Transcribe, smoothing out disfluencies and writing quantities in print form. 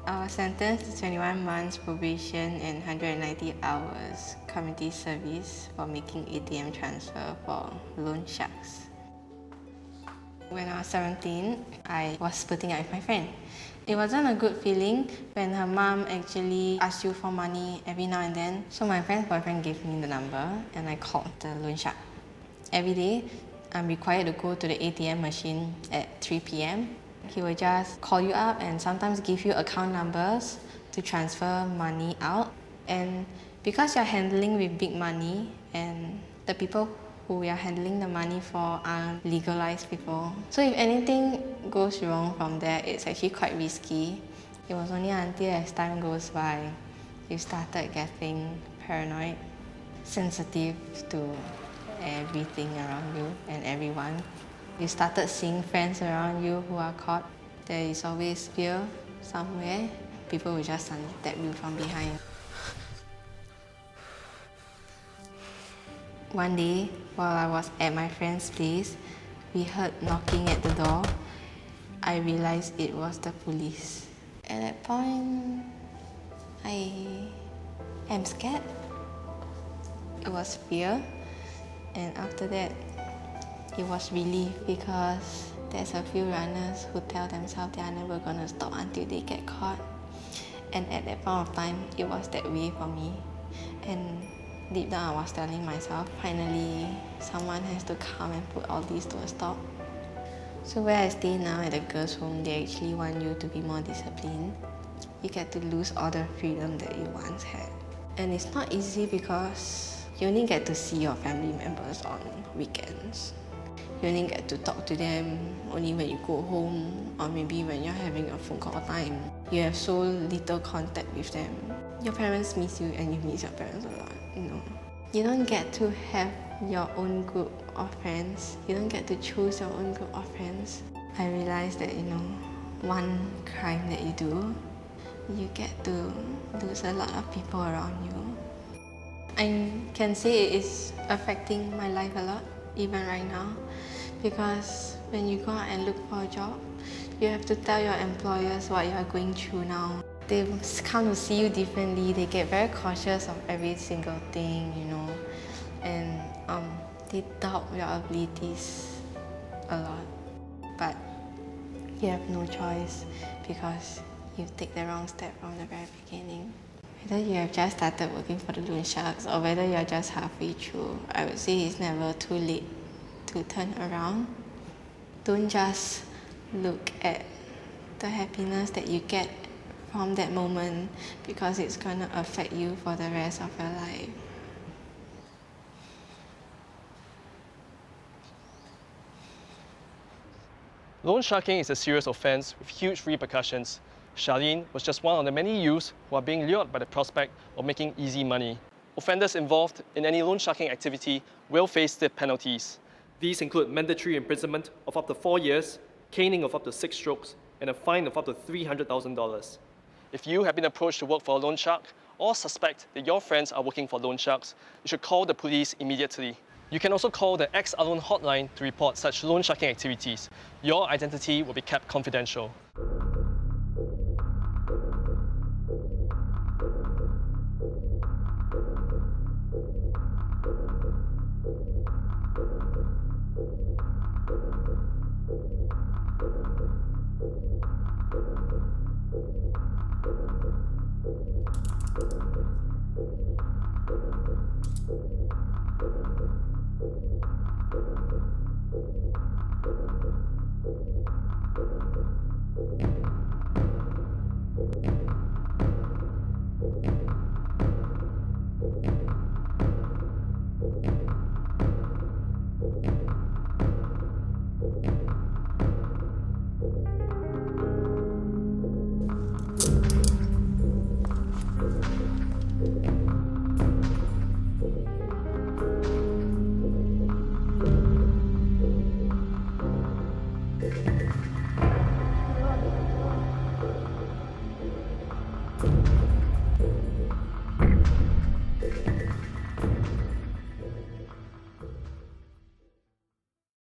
I was sentenced to 21 months probation and 190 hours community service for making ATM transfer for loan sharks. When I was 17, I was splitting up with my friend. It wasn't a good feeling when her mom actually asked you for money every now and then. So my friend's boyfriend gave me the number and I called the loan shark. Every day, I'm required to go to the ATM machine at 3 p.m. He will just call you up and sometimes give you account numbers to transfer money out. And because you're handling with big money and the people who we are handling the money for are legalized people. So if anything goes wrong from there, it's actually quite risky. It was only until as time goes by, you started getting paranoid, sensitive to everything around you and everyone. You started seeing friends around you who are caught. There is always fear somewhere. People will just suddenly tap you from behind. One day, while I was at my friend's place, we heard knocking at the door. I realized it was the police. At that point, I am scared. It was fear. And after that, it was relief because there's a few runners who tell themselves they are never gonna stop until they get caught. And at that point of time, it was that way for me. And deep down I was telling myself, finally, someone has to come and put all this to a stop. So where I stay now at the girls' home, they actually want you to be more disciplined. You get to lose all the freedom that you once had. And it's not easy because you only get to see your family members on weekends. You only get to talk to them only when you go home or maybe when you're having a phone call time. You have so little contact with them. Your parents miss you and you miss your parents a lot, you know. You don't get to have your own group of friends. You don't get to choose your own group of friends. I realized that, one crime that you do, you get to lose a lot of people around you. I can say it is affecting my life a lot, even right now, because when you go out and look for a job, you have to tell your employers what you are going through now. They come to see you differently, they get very cautious of every single thing, and they doubt your abilities a lot. But you have no choice because you take the wrong step from the very beginning. Whether you have just started working for the loan sharks or whether you're just halfway through, I would say it's never too late to turn around. Don't just look at the happiness that you get from that moment because it's gonna affect you for the rest of your life. Loan sharking is a serious offense with huge repercussions. Charlene was just one of the many youths who are being lured by the prospect of making easy money. Offenders involved in any loan sharking activity will face stiff penalties. These include mandatory imprisonment of up to 4 years, caning of up to 6 strokes, and a fine of up to $300,000. If you have been approached to work for a loan shark or suspect that your friends are working for loan sharks, you should call the police immediately. You can also call the Ex-Alone hotline to report such loan sharking activities. Your identity will be kept confidential.